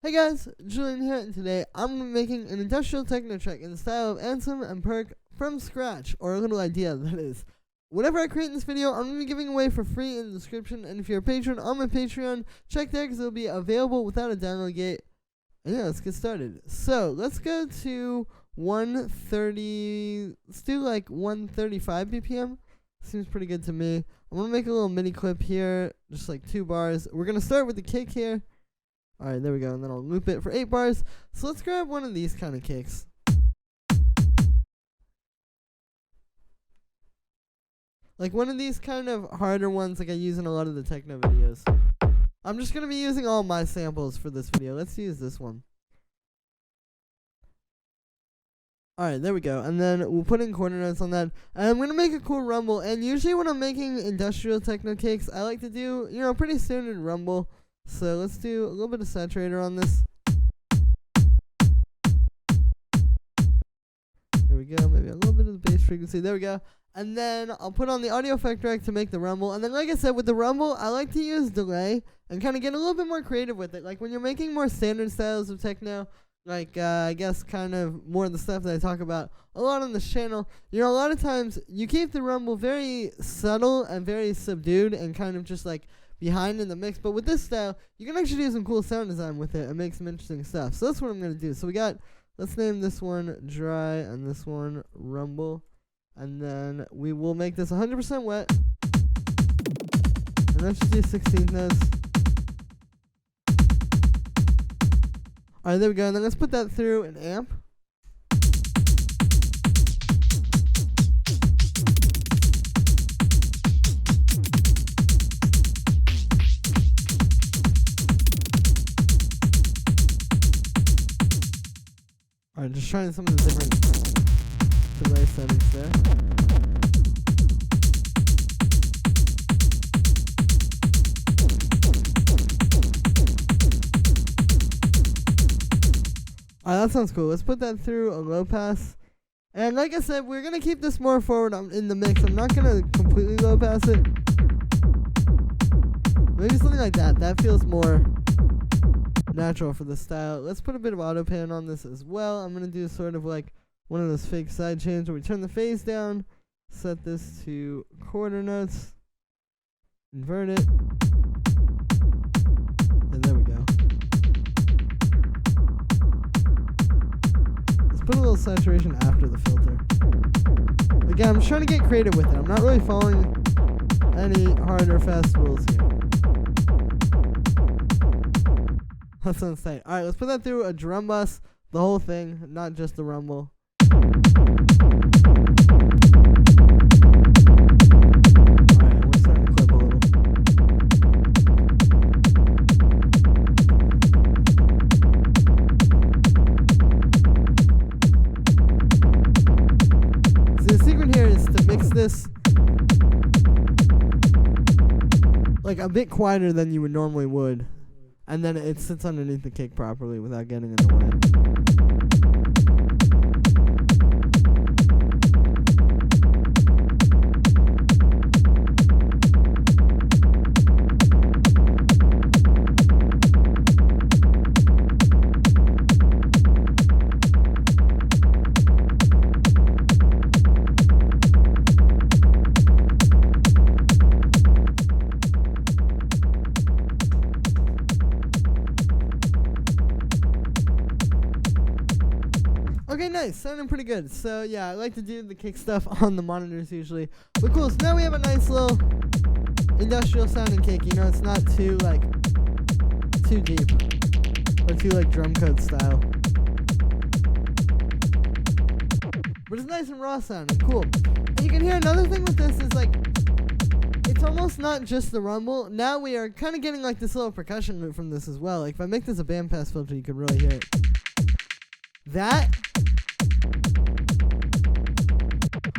Hey guys, Julian here, and today I'm making an industrial techno track in the style of Ansome and Perc from scratch, or a little idea, that is. Whatever I create in this video, I'm going to be giving away for free in the description, and if you're a patron on my Patreon, check there because it'll be available without a download gate. And yeah, let's get started. So, let's go to 130, let's do like 135 BPM. Seems pretty good to me. I'm going to make a little mini clip here, just like 2 bars. We're going to start with the kick here. Alright, there we go, and then I'll loop it for 8 bars. So let's grab one of these kind of kicks. Like one of these kind of harder ones like I use in a lot of the techno videos. I'm just going to be using all my samples for this video. Let's use this one. Alright, there we go, and then we'll put in quarter notes on that. And I'm going to make a cool rumble, and usually when I'm making industrial techno kicks, I like to do, pretty standard rumble. So let's do a little bit of saturator on this. There we go, maybe a little bit of the bass frequency. There we go. And then I'll put on the audio effect rack to make the rumble. And then like I said, with the rumble, I like to use delay and kind of get a little bit more creative with it. Like when you're making more standard styles of techno, like I guess kind of more of the stuff that I talk about a lot on this channel, a lot of times you keep the rumble very subtle and very subdued and kind of just like behind in the mix. But with this style, you can actually do some cool sound design with it and make some interesting stuff. So that's what I'm going to do. So we got, let's name this one dry and this one rumble. And then we will make this 100% wet. And let's just do 16th notes. Alright, there we go. And then let's put that through an amp. Alright, just trying some of the different delay settings there. Alright, that sounds cool. Let's put that through a low pass. And like I said, we're going to keep this more forward in the mix. I'm not going to completely low pass it. Maybe something like that. That feels more natural for the style. Let's put a bit of auto pan on this as well. I'm going to do sort of like one of those fake side chains where we turn the phase down, set this to quarter notes, invert it, and there we go. Let's put a little saturation after the filter. Again, I'm just trying to get creative with it. I'm not really following any hard or fast rules here. That sounds tight. Alright, let's put that through a drum bus, the whole thing, not just the rumble. Alright, we're starting to clip a little. So the secret here is to mix this like a bit quieter than you would normally would. And then it sits underneath the kick properly without getting in the way. Okay, nice. Sounding pretty good. So, yeah, I like to do the kick stuff on the monitors usually. But cool, so now we have a nice little industrial sounding kick. It's not too, too deep. Or too, drum code style. But it's nice and raw sounding. Cool. And you can hear another thing with this is, it's almost not just the rumble. Now we are kind of getting, this little percussion loop from this as well. If I make this a bandpass filter, you can really hear it. That,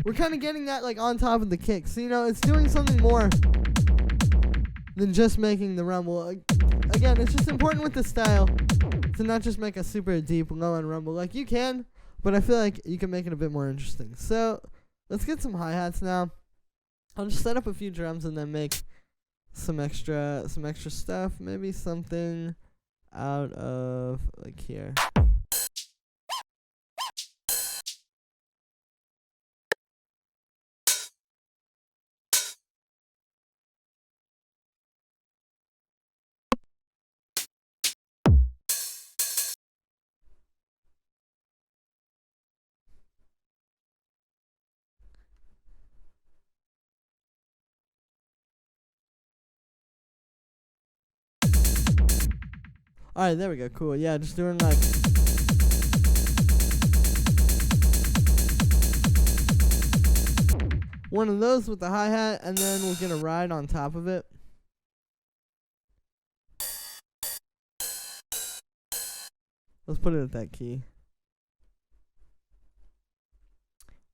we're kind of getting that on top of the kick. So, it's doing something more than just making the rumble. Again, it's just important with the style to not just make a super deep low end rumble. You can, but I feel like you can make it a bit more interesting. So let's get some hi-hats now. I'll just set up a few drums and then make some extra stuff. Maybe something out of like here. Alright, there we go. Cool. Yeah, just doing like one of those with the hi-hat, and then we'll get a ride on top of it. Let's put it at that key.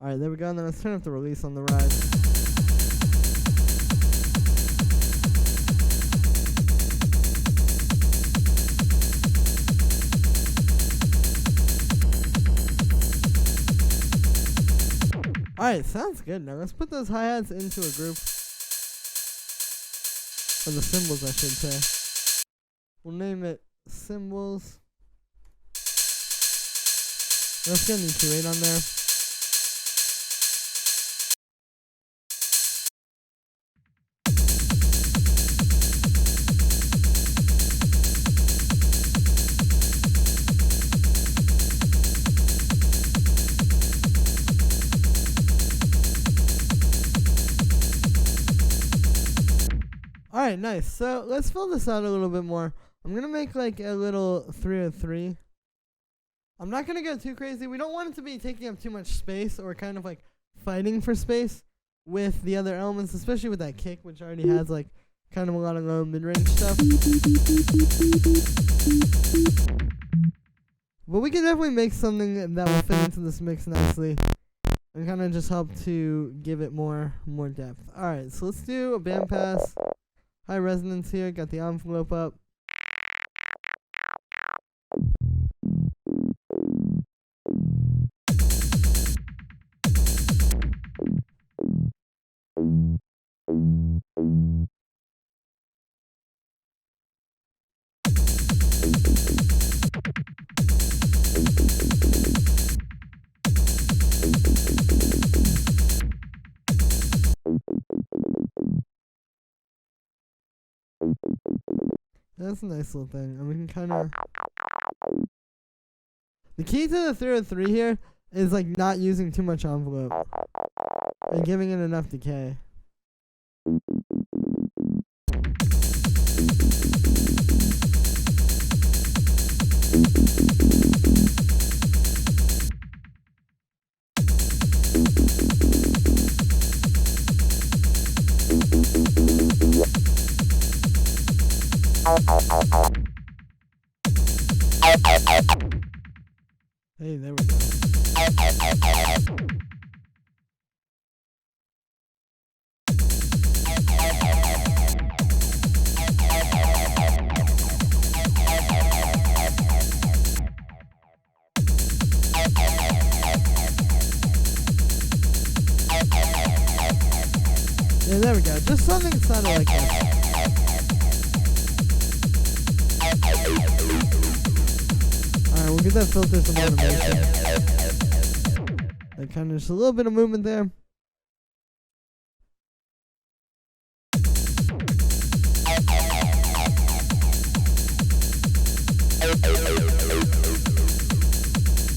Alright, there we go. And then let's turn up the release on the ride. Alright, sounds good. Now let's put those hi-hats into a group. Or the cymbals, I should say. We'll name it cymbals. Let's get an EQ8 on there. Alright, nice. So let's fill this out a little bit more. I'm going to make like a little 303. I'm not going to go too crazy. We don't want it to be taking up too much space or kind of like fighting for space with the other elements, especially with that kick, which already has like kind of a lot of low mid-range stuff. But we can definitely make something that will fit into this mix nicely and kind of just help to give it more depth. Alright, so let's do a band pass. High resonance here, got the envelope up. That's a nice little thing. And we can kind of... The key to the 303 here is like not using too much envelope and giving it enough decay. Hey, there we go. Yeah, there we go. Just something sounded like that. Alright, we'll give that filter some automation. Like kind of just a little bit of movement there.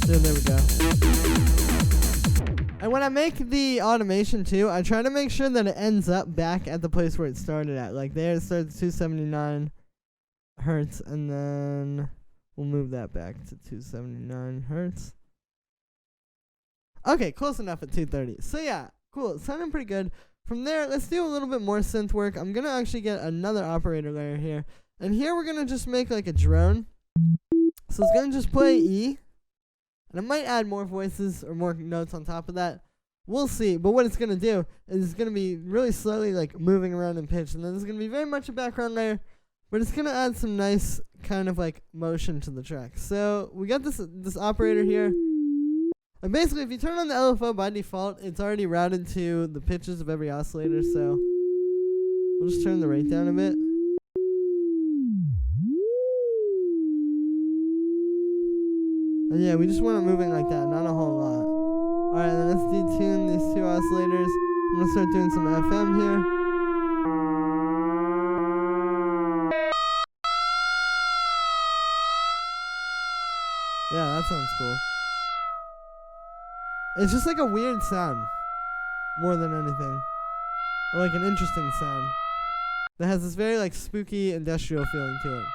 There we go. And when I make the automation too, I try to make sure that it ends up back at the place where it started at. Like there it starts at 279 hertz, and then we'll move that back to 279 hertz. Okay, close enough at 230. So yeah, cool. It's sounding pretty good. From there, let's do a little bit more synth work. I'm going to actually get another operator layer here. And here we're going to just make like a drone. So it's going to just play E. And it might add more voices or more notes on top of that. We'll see. But what it's going to do is it's going to be really slowly like moving around in pitch. And then there's going to be very much a background layer. But it's going to add some nice kind of like motion to the track. So we got this operator here. And basically if you turn on the LFO by default, it's already routed to the pitches of every oscillator. So we'll just turn the rate down a bit. And yeah, we just want it moving like that, not a whole lot. Alright, then let's detune these two oscillators. I'm gonna start doing some FM here. Yeah, that sounds cool. It's just like a weird sound, more than anything. Or like an interesting sound that has this very like spooky industrial feeling to it.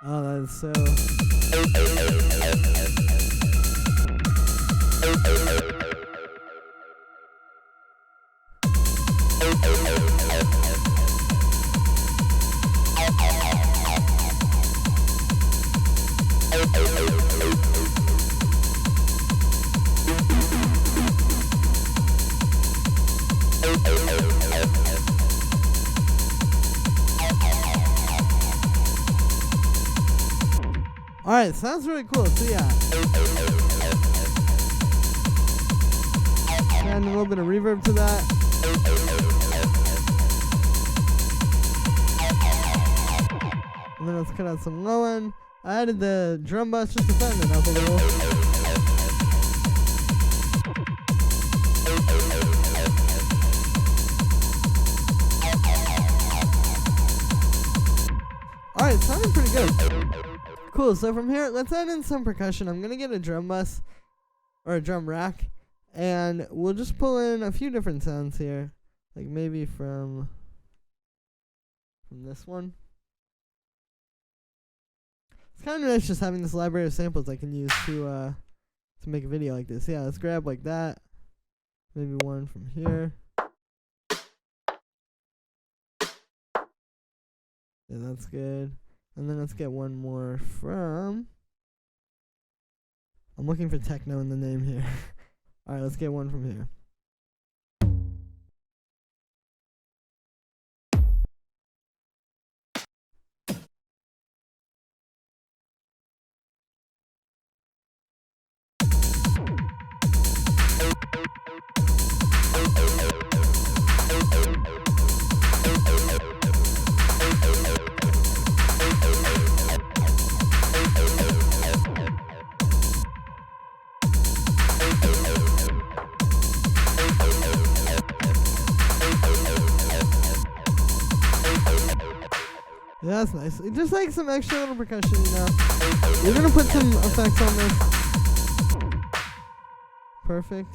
Oh, that is so... Alright, sounds really cool, so yeah. Add a little bit of reverb to that. And then let's cut out some low end. I added the drum bus just to fatten it up a little. Alright, it's sounding pretty good. Cool, so from here, let's add in some percussion. I'm going to get a drum bus, or a drum rack, and we'll just pull in a few different sounds here. Like maybe from this one. It's kind of nice just having this library of samples I can use to make a video like this. Yeah, let's grab like that. Maybe one from here. Yeah, that's good. And then let's get one more from... I'm looking for Techno in the name here. Alright, let's get one from here. Yeah, that's nice. Just like some extra little percussion, you know. We're gonna put some effects on this. Perfect.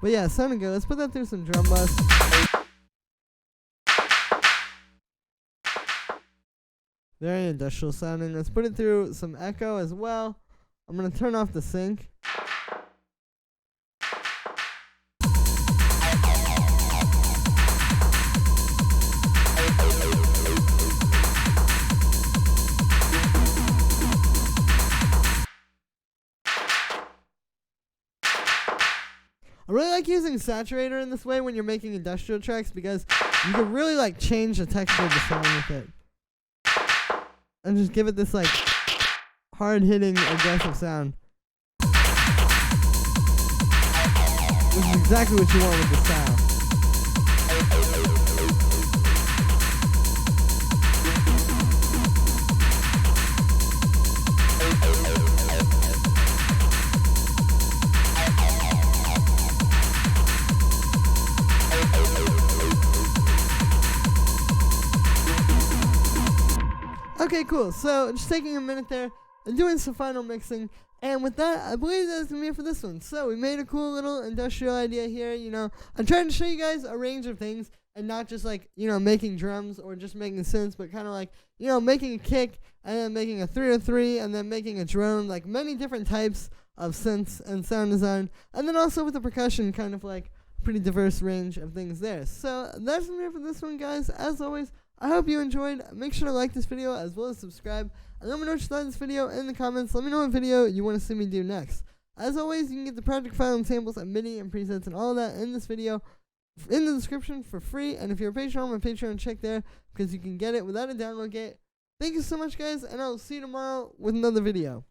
But yeah, sounding good. Let's put that through some drum bus. Very industrial sounding. Let's put it through some echo as well. I'm gonna turn off the sync. I really like using saturator in this way when you're making industrial tracks because you can really like change the texture of the sound with it. And just give it this like hard-hitting aggressive sound. Which is exactly what you want with the style. Okay, cool. So, just taking a minute there and doing some final mixing. And with that, I believe that's going to be it for this one. So, we made a cool little industrial idea here, you know. I'm trying to show you guys a range of things and not just like, you know, making drums or just making synths, but kind of like, you know, making a kick and then making a 303 and then making a drone, like many different types of synths and sound design. And then also with the percussion, kind of like pretty diverse range of things there. So, that's going to be it for this one, guys. As always, I hope you enjoyed. Make sure to like this video as well as subscribe. And let me know what you thought of this video in the comments. Let me know what video you want to see me do next. As always, you can get the project file and samples and MIDI and presets and all of that in this video in the description for free. And if you're a patron on my Patreon, check there because you can get it without a download Thank you so much, guys, and I'll see you tomorrow with another video.